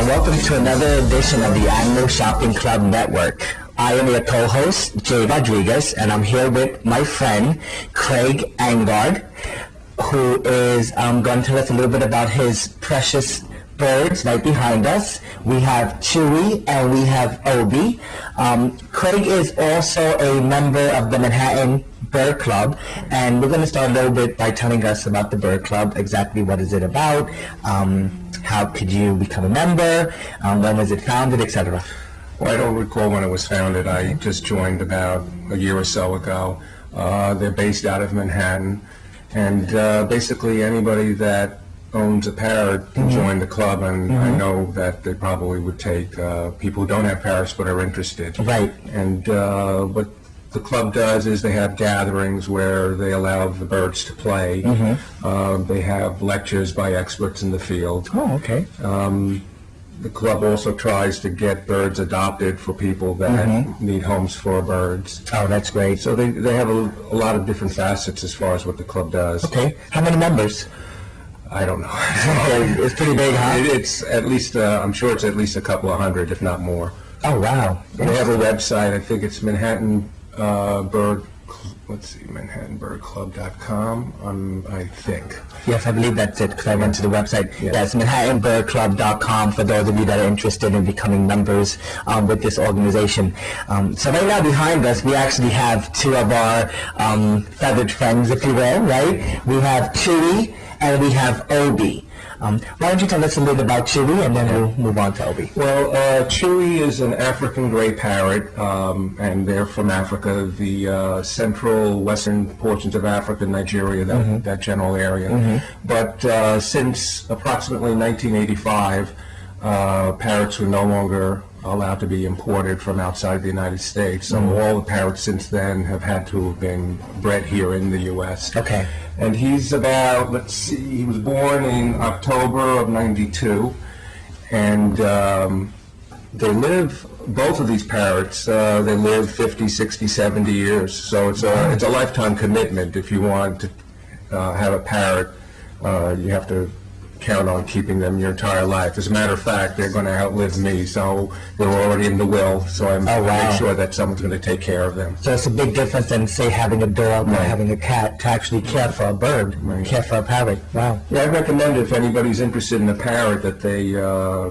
welcome to another edition of the Animal Shopping Club Network. I am your co-host, Jay Rodriguez, and I'm here with my friend, Craig Angard, who is going to tell us a little bit about his precious birds right behind us. We have Chewy and we have Obi. Craig is also a member of the Manhattan Bird Club, and we're going to start a little bit by telling us about the Bird Club, exactly what is it about, how could you become a member, when was it founded, etc. Well, I don't recall when it was founded. I just joined about a year or so ago. They're based out of Manhattan, and basically anybody that owns a parrot can join the club, and I know that they probably would take people who don't have parrots but are interested. Right. And what the club does is they have gatherings where they allow the birds to play. They have lectures by experts in the field. Oh, okay. The club also tries to get birds adopted for people that need homes for birds. Oh, that's great. So they have a lot of different facets as far as what the club does. Okay. How many members? I don't know. It's pretty big, huh? It's at least, I'm sure it's at least a couple of hundred, if not more. Oh, wow. They have a website. I think it's Manhattan manhattanbirdclub.com, I think. Yes, I believe that's it, because I went to the website. Yeah. That's manhattanbirdclub.com for those of you that are interested in becoming members with this organization. So right now behind us, we actually have two of our feathered friends, if you will, right? We have Chewy and we have Obi. Why don't you tell us a little bit about Chewy, and then we'll move on to Obi. Well, Chewy is an African gray parrot, and they're from Africa, the central western portions of Africa, Nigeria, that general area. But since approximately 1985, parrots were no longer allowed to be imported from outside the United States. So all the parrots since then have had to have been bred here in the U.S. Okay. And he's about, let's see, he was born in October of '92, and they live, both of these parrots, they live 50, 60, 70 years. So it's a lifetime commitment. If you want to have a parrot, you have to count on keeping them your entire life. As a matter of fact, they're going to outlive me, so they're already in the will, so I'm make sure that someone's going to take care of them. So it's a big difference than, say, having a dog or having a cat, to actually care for a bird, care for a parrot. Wow. Yeah, I'd recommend if anybody's interested in a parrot that they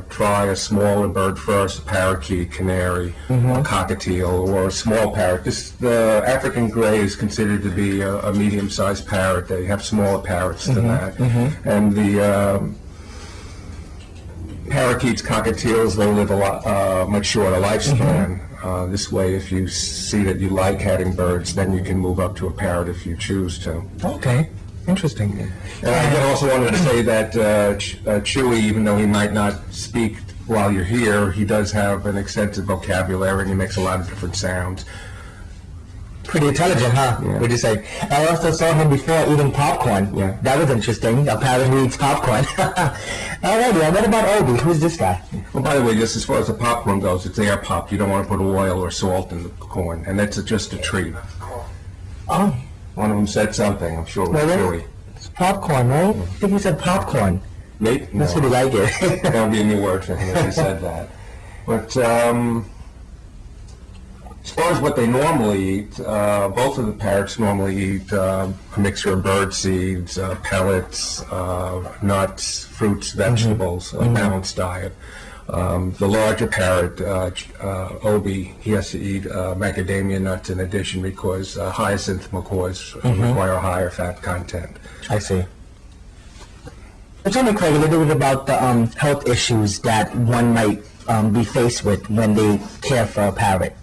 try a smaller bird first, a parakeet, canary, a cockatiel, or a small parrot. The African gray is considered to be a medium-sized parrot. They have smaller parrots than that. And the parakeets, cockatiels, they live a lot much shorter lifespan. This way, if you see that you like having birds, then you can move up to a parrot if you choose to. Okay, interesting. And I also wanted to say that Chewy, even though he might not speak while you're here, he does have an extensive vocabulary and he makes a lot of different sounds. Pretty intelligent, huh? Yeah. Would you say? I also saw him before eating popcorn. Yeah. That was interesting. Apparently he eats popcorn. Alrighty, and what about Obi? Who's this guy? Well, by the way, just as far as the popcorn goes, it's air pop. You don't want to put oil or salt in the corn, and that's just a treat. Oh. One of them said something, I'm sure it was Chewy. It's popcorn, right? I think he said popcorn. Maybe? That's what he like it. That'll be a new word for him if he said that. But as far as what they normally eat, both of the parrots normally eat a mixture of bird seeds, pellets, nuts, fruits, vegetables, a balanced diet. The larger parrot, Obi, he has to eat macadamia nuts in addition because hyacinth macaws require a higher fat content. I see. Tell me, Craig, a little bit about the health issues that one might be faced with when they care for a parrot.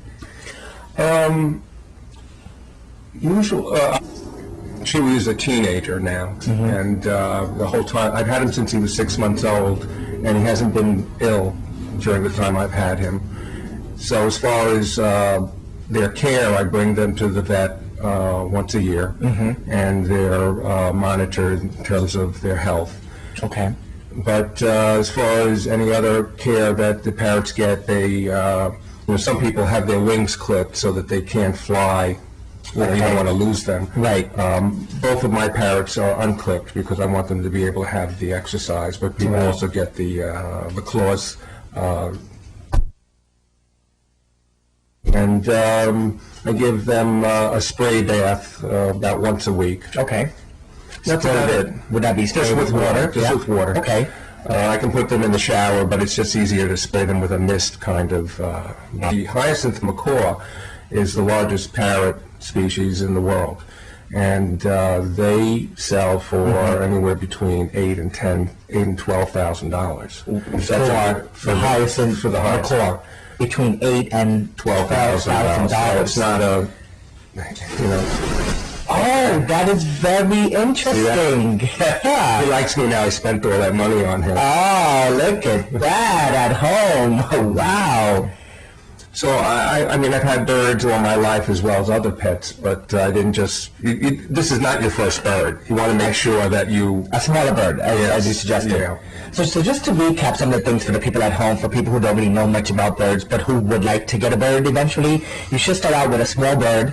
Chewy is a teenager now, and the whole time, I've had him since he was 6 months old, and he hasn't been ill during the time I've had him. So as far as their care, I bring them to the vet once a year, and they're monitored in terms of their health. Okay. But as far as any other care that the parrots get, they some people have their wings clipped so that they can't fly. You don't want to lose them. Right. Both of my parrots are unclipped because I want them to be able to have the exercise. But people also get the claws And I give them a spray bath about once a week. Okay. That's about it. Would that be sprayed Just with water. Just Yeah. with water. Okay. I can put them in the shower, but it's just easier to spray them with a mist kind of. The hyacinth macaw is the largest parrot species in the world, and they sell for anywhere between $8,000 and $12,000. For the hyacinth macaw, between $8,000 and $12,000. So it's not a, Oh, that is very interesting. He likes me now. I spent all that money on him. Oh, look at that at home. Wow. So, I mean, I've had birds all my life as well as other pets, but I didn't just... this is not your first bird. You want to make sure that you... A smaller bird, as you suggested. Yeah. So just to recap some of the things for the people at home, for people who don't really know much about birds, but who would like to get a bird eventually, you should start out with a small bird.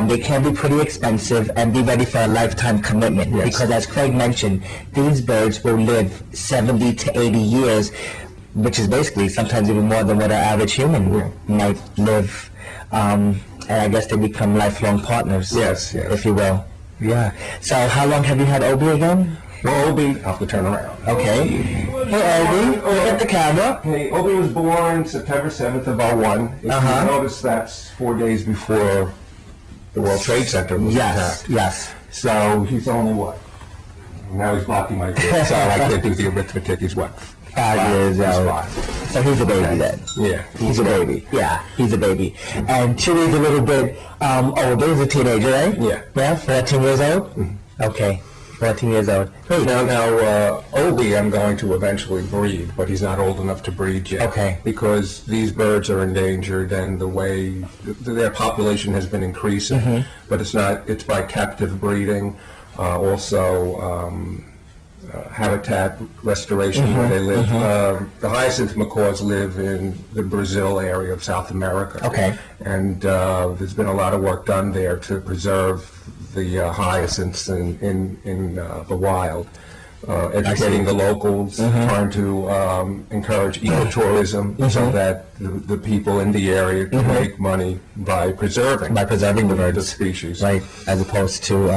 They can be pretty expensive, and be ready for a lifetime commitment. Yes. Because as Craig mentioned, these birds will live 70 to 80 years, which is basically sometimes even more than what an average human might live. And I guess they become lifelong partners. Yes. If you will. Yeah. So how long have you had Obi again? Well, Obi, I'll have to turn around. Okay. Hey, Obi, look at the camera. Hey, Obi was born September 7th of 2001. If you notice, that's 4 days before the World Trade Center was attacked. Yes. So he's only what? Now he's blocking my view, so I can't do the arithmetic. He's what? 5 years old. 5. So he's a baby then. Yeah. He's a baby. Yeah, he's a baby. And Chewy's a little bit older. He's a teenager, right? Yeah. Yeah, 14 years old? Okay, 14 years old. Hey, now, Obi I'm going to eventually breed, but he's not old enough to breed yet. Okay. Because these birds are endangered, and the way their population has been increasing, but it's by captive breeding, habitat restoration where they live. The hyacinth macaws live in the Brazil area of South America. Okay. And there's been a lot of work done there to preserve the hyacinths in the wild. Educating the locals, trying to encourage ecotourism so that the people in the area can make money by preserving the birds. the species. Right, as opposed to...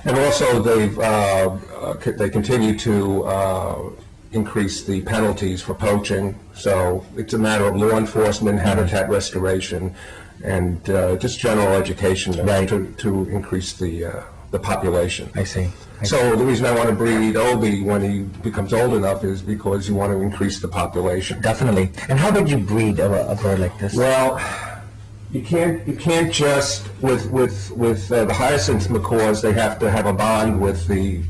And also, they continue to increase the penalties for poaching. So it's a matter of law enforcement, habitat restoration, and just general education to increase the population. I see. So the reason I want to breed Obi when he becomes old enough is because you want to increase the population. Definitely. And how would you breed a bird like this? Well, you can't just with the hyacinth macaws. They have to have a bond with the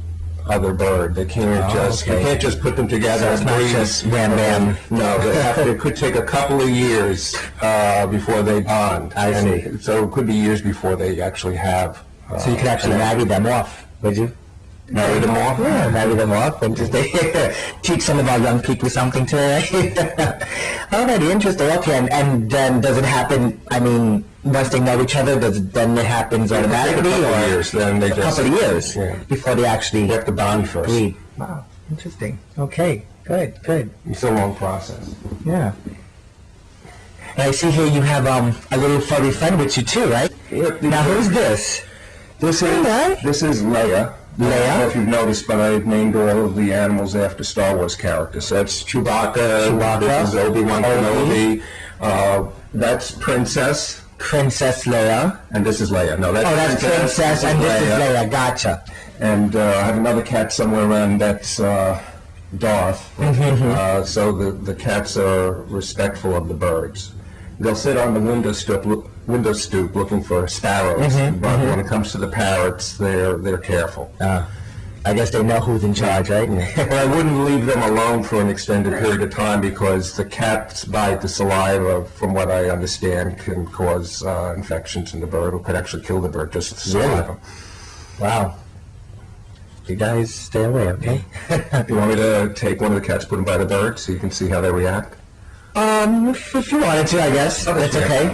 other bird. They can't you can't just put them together. So it's and not breed. just wham bam. No, it could take a couple of years before they bond. I see. So it could be years before they actually have. So you could actually marry them off, would you? Marry them off? Yeah, marry them off and just teach some of our young people something too, right? Alrighty, interesting. Okay, and then does it happen, I mean, once they know each other, then it happens automatically? A couple of years, then they a couple of years before they actually have to bond first. breed. Wow, interesting. Okay, good. It's a long process. Yeah. And I see here you have a little furry friend with you too, right? Yep. Now who's this? This is Leia. I don't know if you've noticed, but I've named all of the animals after Star Wars characters. So that's Chewbacca. This is Obi-Wan Kenobi. That's Princess Leia. And this is Leia. No, that's Princess, and this is Leia. Gotcha. And I have another cat somewhere around that's Darth. So the cats are respectful of the birds. They'll sit on the window stoop looking for sparrows, but when it comes to the parrots, they're careful. I guess they know who's in charge, right? But I wouldn't leave them alone for an extended period of time because the cats bite the saliva, from what I understand, can cause infections in the bird, or could actually kill the bird, just the saliva. Wow. You guys stay away, okay? You want me to take one of the cats, put them by the bird, so you can see how they react? If you wanted to, I guess. That's okay.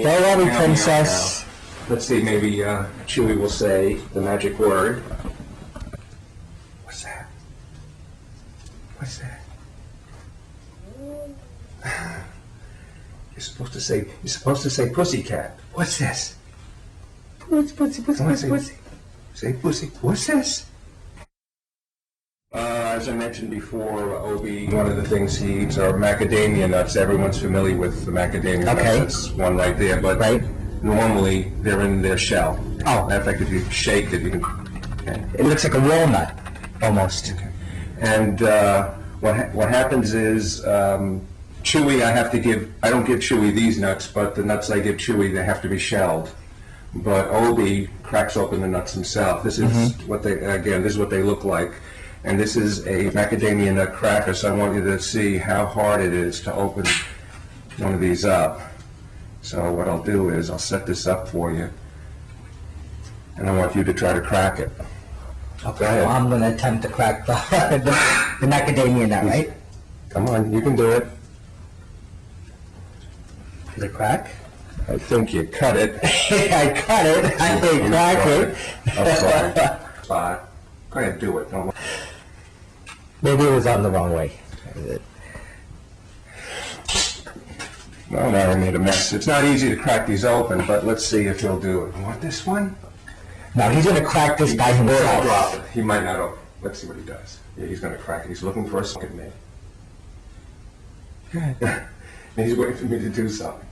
Don't worry, Princess. Let's see, maybe Chewie will say the magic word. What's that? What's that? You're supposed to say pussycat. What's this? Pussy. Say pussy. What's this? As I mentioned before, Obi, one of the things he eats are macadamia nuts. Everyone's familiar with the macadamia nuts. That's one right there. But normally they're in their shell. Oh. Matter of fact, if you shake it, you can... Okay. It looks like a walnut, almost. Okay. And what happens is, Chewy, I don't give Chewy these nuts, but the nuts I give Chewy, they have to be shelled. But Obi cracks open the nuts himself. This is what they look like. And this is a macadamia nut cracker, so I want you to see how hard it is to open one of these up. So what I'll do is I'll set this up for you, and I want you to try to crack it. Okay, well, I'm going to attempt to crack the macadamia nut, right? Come on, you can do it. Does it crack? I think you cut it. I cut it. I didn't crack it. I'm sorry. Go ahead, do it. Don't... Maybe it was on the wrong way. Well, now I made a mess. It's not easy to crack these open, but let's see if he'll do it. You want this one? No, he's going to crack this guy himself. Drop it. He might not open. Let's see what he does. Yeah, he's going to crack it. He's looking for a look at me. And he's waiting for me to do something.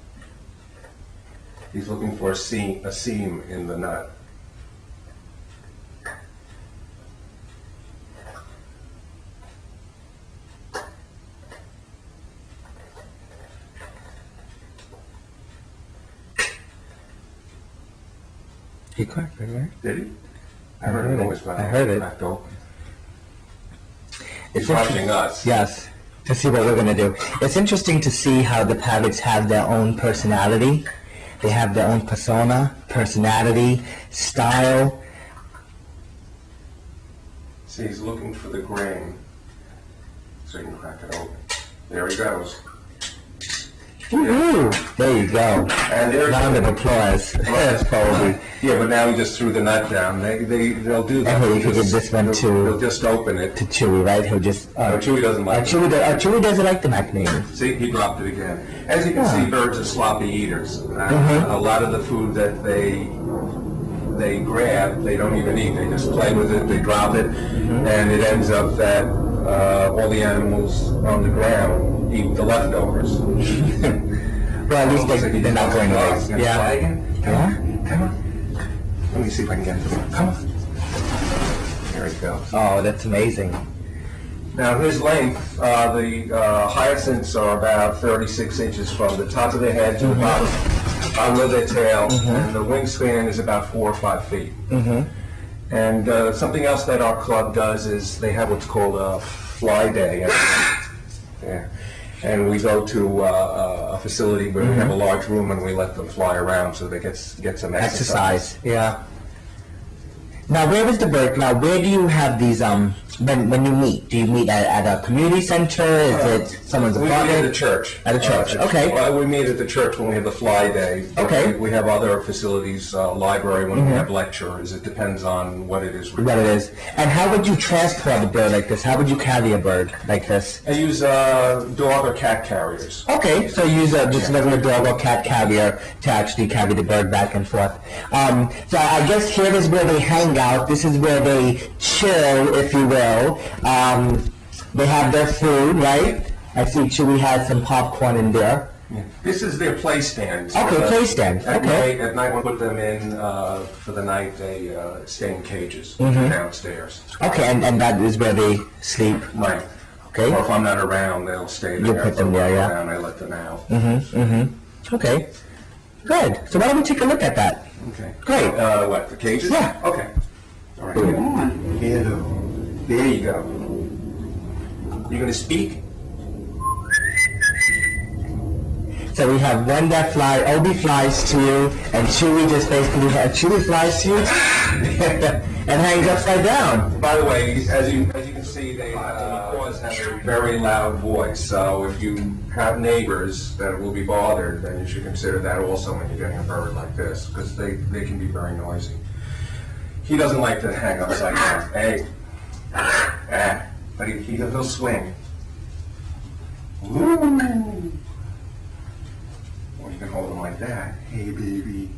He's looking for a seam in the nut. He cracked it, right? Did he? I heard it. I heard it. Cracked open. He's watching us. Yes, to see what we're going to do. It's interesting to see how the parrots have their own personality. They have their own persona, personality, style. See, he's looking for the grain, so he can crack it open. There he goes. Woo-hoo. There you go. And there's round of applause. Yes, probably. Yeah, but now he just threw the nut down. They'll do that. And he could give this one to... He'll just open it. To Chewy, right? He'll just... Chewy doesn't like it. Chewy doesn't like the macadamia. See, he dropped it again. As you can see, birds are sloppy eaters. A lot of the food that they grab, they don't even eat. They just play with it, they drop it, and it ends up that all the animals on the ground eat the leftovers. Well, at least they're not going away. Yeah. Come on. Let me see if I can get him. Come on. There he goes. Oh, that's amazing. Now his length, the hyacinths are about 36 inches from the top of their head to the bottom of their tail, and the wingspan is about 4 or 5 feet. And something else that our club does is they have what's called a fly day. And we go to a facility where we have a large room and we let them fly around so they get some exercise. Yeah. Now, where is the bird? Now, where do you have these, when you meet? Do you meet at a community center? Is it someone's apartment? We meet at a church. At a church, okay. We meet at the church when we have the fly day. Okay. We have other facilities, library, when we have lectures. It depends on what it is. What it is. And how would you transport a bird like this? How would you carry a bird like this? I use dog or cat carriers. Okay, so you use just a regular dog or cat carrier to actually carry the bird back and forth. So I guess here is where they hang out. This is where they chill, if you will. They have their food, right? I see Chewy has some popcorn in there. Yeah. This is their play stand. Okay, play stand. Okay. At night, we put them in for the night. They stay in cages downstairs. Okay, and that is where they sleep. Right. Okay. Or if I'm not around, they'll stay there. You put them there, yeah. Around, I let them out. Okay. Good. So why don't we take a look at that? Okay. Great. What, the cages? Yeah. Okay. All right. Come on. There you go. You gonna speak? So we have one that Obi flies to you, and Chewy just basically, Chewy flies to you and hangs upside down. By the way, as you can see, they have a very loud voice. So if you have neighbors that will be bothered, then you should consider that also when you're getting a bird like this, because they can be very noisy. He doesn't like to hang upside down. Hey. but he'll swing. Ooh. Or you can hold him like that. Hey, baby.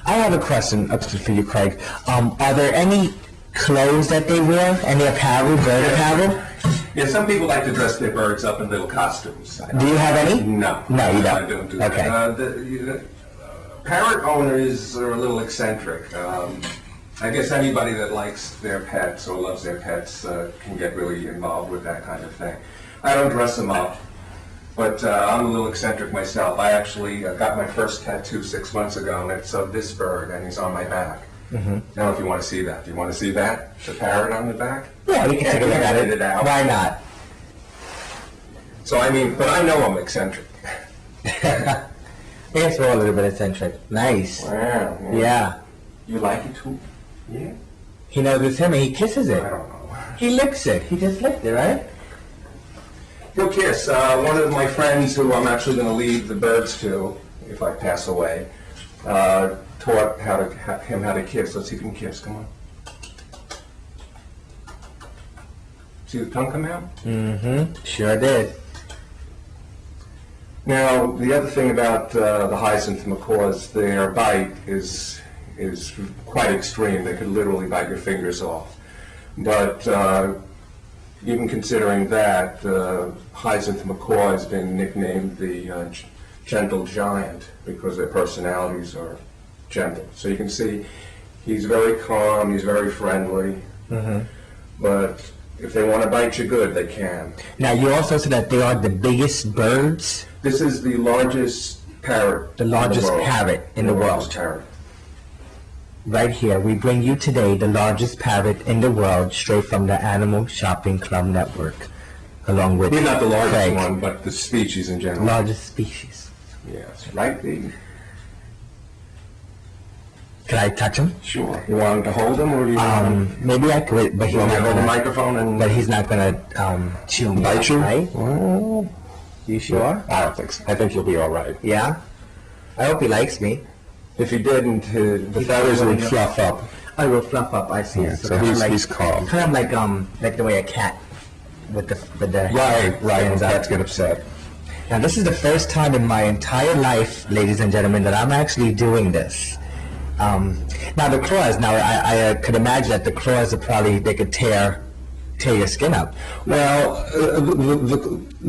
I have a question for you, Craig. Are there any clothes that they wear? Any apparel, bird apparel? Yeah, some people like to dress their birds up in little costumes. Do you have any? No. No, you don't? I don't do that. Okay. Parrot owners are a little eccentric. I guess anybody that likes their pets or loves their pets can get really involved with that kind of thing. I don't dress them up, but I'm a little eccentric myself. I actually got my first tattoo 6 months ago, and it's of this bird, and he's on my back. I don't know if you want to see that. Do you want to see that? The parrot on the back? Yeah, we can take a look at it. Why not? So, I mean, but I know I'm eccentric. I guess we're a little bit eccentric. Nice. Wow. Yeah. You like it too? Yeah. He knows it's him and he kisses it. I don't know. He licks it. He just licked it, right? He'll kiss. One of my friends who I'm actually going to leave the birds to, if I pass away, taught him how to kiss. Let's see if he can kiss. Come on. See the tongue come out? Mm-hmm. Sure did. Now, the other thing about the hyacinth macaws, their bite is quite extreme. They could literally bite your fingers off. But even considering that, hyacinth macaw has been nicknamed the gentle giant because their personalities are gentle. So you can see he's very calm, he's very friendly, but if they want to bite you good, they can. Now, you also said that they are the biggest birds? This is the largest parrot. The largest parrot in the world. Parrot. Right here, we bring you today the largest parrot in the world, straight from the Animal Shopping Club Network, along with He's not the largest Craig. one, but the species in general. Largest species. Yes, right, baby. Can I touch him? Sure. You want him to hold him, or do you want him? Maybe I could, but he's You want me not to hold the gonna. microphone and But he's not gonna chew me, bite you? right? Well, You sure? I don't think so. I think you'll be all right. Yeah. I hope he likes me. If he didn't, the feathers would fluff up. I will fluff up. I see. Yeah, so kinda he's calm. Kind of like the way a cat with the Right. Cats get upset. Now, this is the first time in my entire life, ladies and gentlemen, that I'm actually doing this. Now, the claws. Now, I could imagine that the claws are probably they could tear your skin up. Well,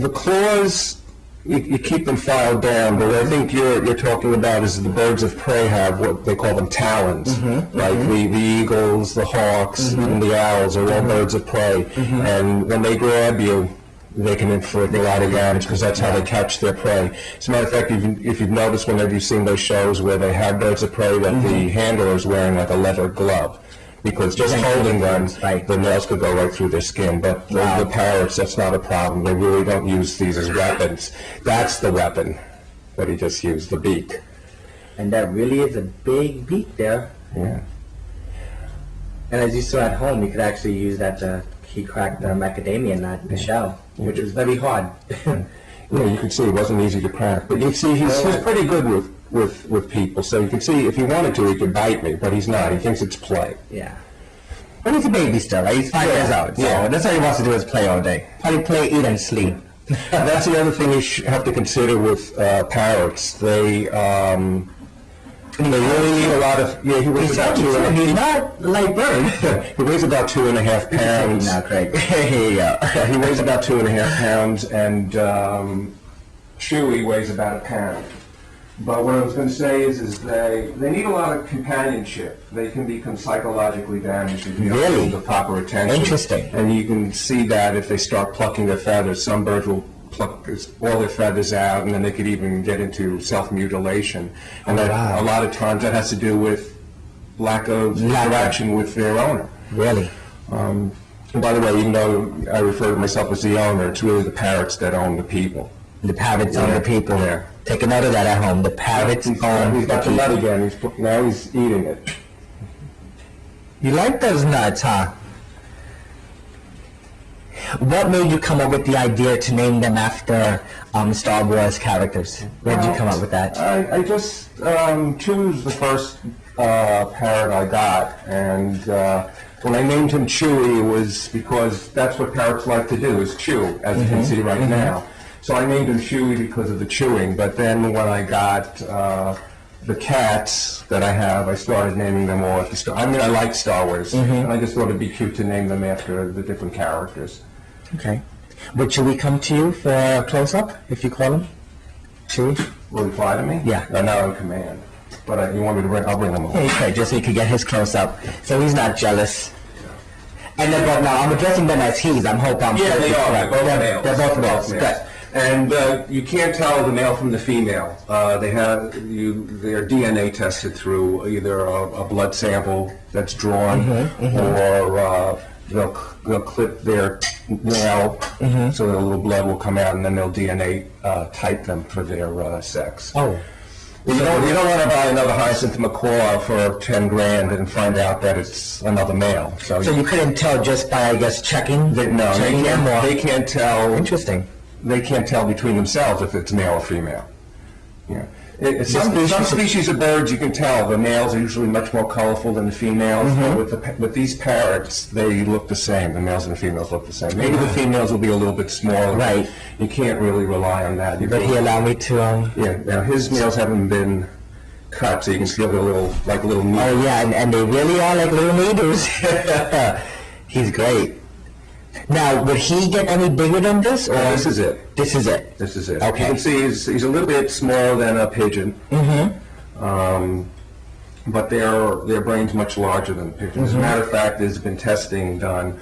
the claws, you keep them filed down, but what I think you're talking about is the birds of prey have what they call them talons. Like the eagles, the hawks, and the owls are all birds of prey. And when they grab you, they can inflict a lot of damage because that's how they catch their prey. As a matter of fact, if you've noticed whenever you've seen those shows where they have birds of prey, that the handler is wearing like a leather glove. Because just holding them, the nails could go right through their skin. But the parrots, that's not a problem. They really don't use these as weapons. That's the weapon that he just used, the beak. And that really is a big beak there. Yeah. And as you saw at home, you could actually use that he cracked the macadamia nut, the shell, which was very hard. Yeah, you can see it wasn't easy to crack. But you can see he's pretty good with people. So you can see if he wanted to, he could bite me, but he's not. He thinks it's play. Yeah. But he's a baby still, right? He's 5 years old. So that's all he wants to do is play all day. Probably play, eat, and sleep. That's the other thing you have to consider with parrots. They really need a lot of. Yeah, he weighs about He's not light bird. He weighs about 2.5 pounds. Now, Craig. Here you go. He weighs about 2.5 pounds, and Chewy weighs about a pound. But what I was going to say is they need a lot of companionship. They can become psychologically damaged if you don't give the proper attention. Interesting. And you can see that if they start plucking their feathers. Some birds will pluck all their feathers out, and then they could even get into self-mutilation. And a lot of times that has to do with lack of interaction with their owner. Really? And by the way, even though I refer to myself as the owner, it's really the parrots that own the people. The parrots own the people. Yeah. Take a note of that at home. The parrots own He's got the the nut people. again. Now he's eating it. You like those nuts, huh? What made you come up with the idea to name them after Star Wars characters? Where did you come up with that? I just chose the first parrot I got, and When I named him Chewy, it was because that's what parrots like to do, is chew, as you can see right now. So I named him Chewy because of the chewing, but then when I got the cats that I have, I started naming them all after Star. I mean, I like Star Wars, and I just thought it'd be cute to name them after the different characters. Okay. Would Chewie come to you for a close-up, if you call him? Chewie? Will he fly to me? Yeah. Not on command. But you want me to bring? I'll bring him over. Yeah, okay, just so you could get his close-up, so he's not jealous. And they're both, now I'm addressing them as he's. I'm hoping I'm Yeah, they are. They're both males. They're both males. Good. And you can't tell the male from the female. They're DNA tested through either a blood sample that's drawn, or they'll clip their nail so that a little blood will come out, and then they'll DNA type them for their sex. Oh. You don't want to buy another hyacinth macaw for 10 grand and find out that it's another male. So you couldn't tell just by, I guess, checking? They can't tell. Interesting. They can't tell between themselves if it's male or female. Yeah. Some species of birds you can tell. The males are usually much more colorful than the females. But with these parrots, they look the same. The males and the females look the same. Maybe the females will be a little bit smaller. Right. You can't really rely on that. But he allowed me to... Yeah. Now his males haven't been cut, so you can see they're like little needles. Oh yeah, and they really are like little needles. He's great. Now, would he get any bigger than this? Or this is it. This is it. This is it. Okay. You can see he's a little bit smaller than a pigeon. But their brain's much larger than pigeons. As a matter of fact, there's been testing done.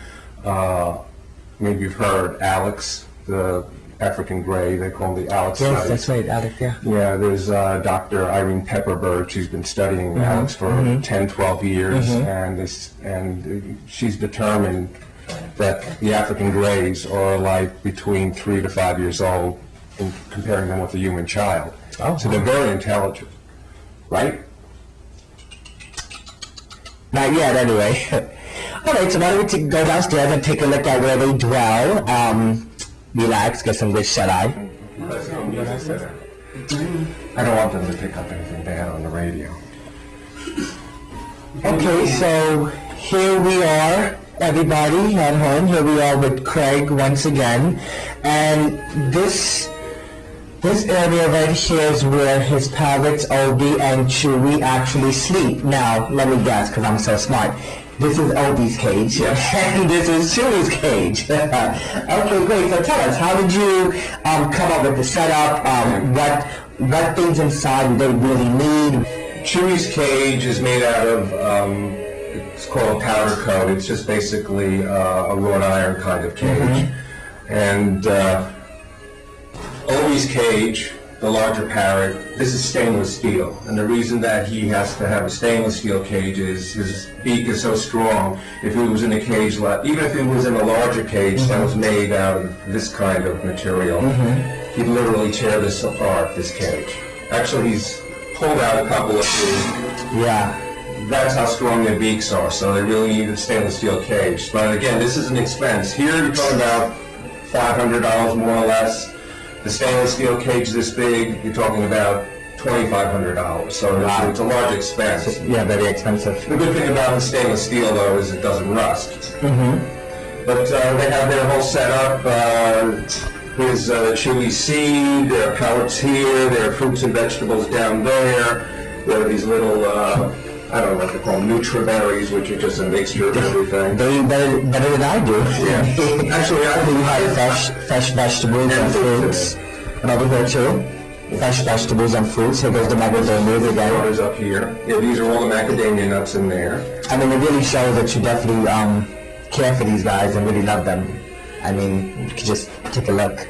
Maybe you've heard Alex, the African gray. They call him the Alex study. Yes, that's right, Alex. Yeah. Yeah. There's Dr. Irene Pepperbird. She's been studying Alex for 10, 12 years, and she's determined that the African grays are like between 3 to 5 years old, in comparing them with a human child. Oh. So they're very intelligent, right? Not yet, anyway. All right, so why don't we go downstairs and take a look at where they dwell. Relax, get some good shut-eye. I don't want them to pick up anything bad on the radio. Okay, so here we are. Everybody at home, here we are with Craig once again, and this area right here is where his parrots Obi and Chewy actually sleep. Now, let me guess, because I'm so smart. This is Obi's cage, and this is Chewy's cage. Okay, great. So tell us, how did you come up with the setup? What things inside do they really need? Chewy's cage is made out of it's called powder coat. It's just basically a wrought iron kind of cage. And Obi's cage, the larger parrot, this is stainless steel. And the reason that he has to have a stainless steel cage is his beak is so strong. If he was in a cage, even if he was in a larger cage that was made out of this kind of material, he'd literally tear this apart, this cage. Actually, he's pulled out a couple of these. Yeah. That's how strong their beaks are, so they really need a stainless steel cage. But again, this is an expense. Here you're talking about $500 more or less. The stainless steel cage this big, you're talking about $2,500. So it's a large expense. Yeah, very expensive. The good thing about the stainless steel, though, is it doesn't rust. But they have their whole setup. Here's chili seed, there are pellets here, there are fruits and vegetables down there. There are these little... I don't know what they call them, Nutriberries, which are just a mixture of everything. They better than I do. Yeah. Actually, I think you have fresh vegetables and fruits. And over here too, fresh vegetables and fruits. Here goes the macadamia again. Waters up here. Yeah, these are all the macadamia nuts in there. I mean, it really shows that you definitely care for these guys and really love them. I mean, you could just take a look.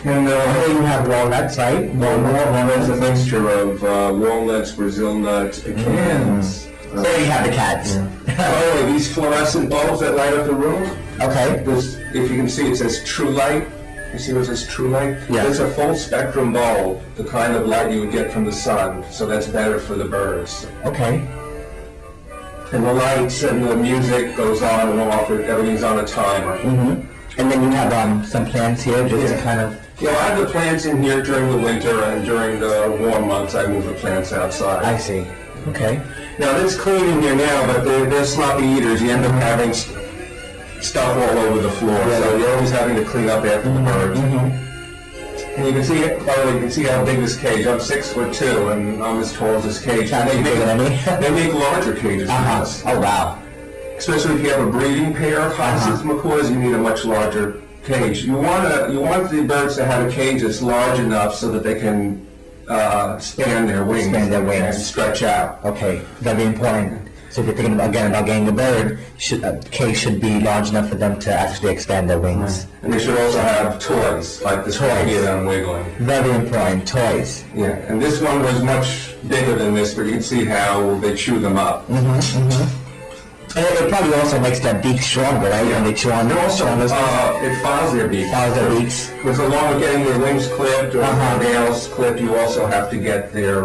And here you have walnuts, right? Walnuts, a mixture of walnuts, Brazil nuts, pecans. There you have the cats. Oh, these fluorescent bulbs that light up the room. Okay. If you can see, it says True Light. You see what it says True Light? Yeah. It's a full spectrum bulb, the kind of light you would get from the sun, so that's better for the birds. Okay. And the lights and the music goes on and off, everything's on a timer. And then you have some plants here, just to kind of... Yeah, I have the plants in here during the winter, and during the warm months I move the plants outside. I see. Okay. Now, it's clean in here now, but they're sloppy eaters. You end up having stuff all over the floor, so you're always having to clean up after the birds. And you can see, by the way, you can see how big this cage. I'm 6'2", and I'm as tall as this cage. They make larger cages than this. Oh, wow. Especially if you have a breeding pair of Hyacinth macaws, you need a much larger cage. You want the birds to have a cage that's large enough so that they can span their wings and stretch out. Okay, very important. So if you're thinking again about getting a bird, cage should be large enough for them to actually expand their wings. And they should also have toys, like this one here that I'm wiggling. Very important, toys. Yeah, and this one was much bigger than this, but you can see how they chew them up. And it probably also makes their beak stronger, right? Yeah. When they chew on them. Also, it files their beak. Files their beaks. Because along with getting their wings clipped or their nails clipped, you also have to get their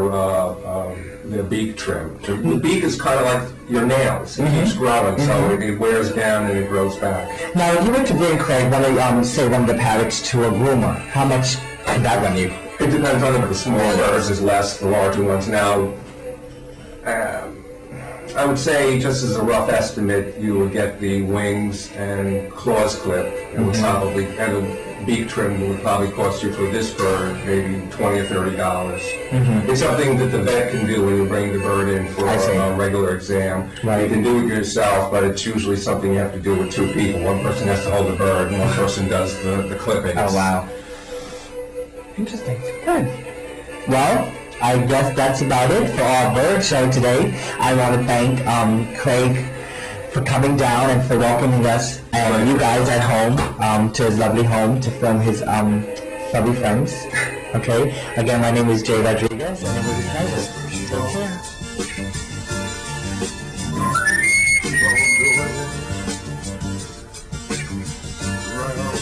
beak trimmed. The beak is kind of like your nails. It keeps growing, so it wears down and it grows back. Now, if you were to bring, Craig, one of the parrots to a groomer, how much could that run you? It depends on the smaller birds is less, the larger ones. Now, I would say, just as a rough estimate, you would get the wings and claws clipped, and the beak trim would probably cost you for this bird maybe $20 or $30. It's something that the vet can do when you bring the bird in for a regular exam. Right. You can do it yourself, but it's usually something you have to do with two people. One person has to hold the bird, and one person does the clippings. Oh, wow. Interesting. Good. Well, I guess that's about it for our bird show today. I want to thank Craig for coming down and for welcoming us and you guys at home to his lovely home to film his lovely friends. Okay. Again, my name is Jay Rodriguez, and it was a pleasure. Take care. Right on.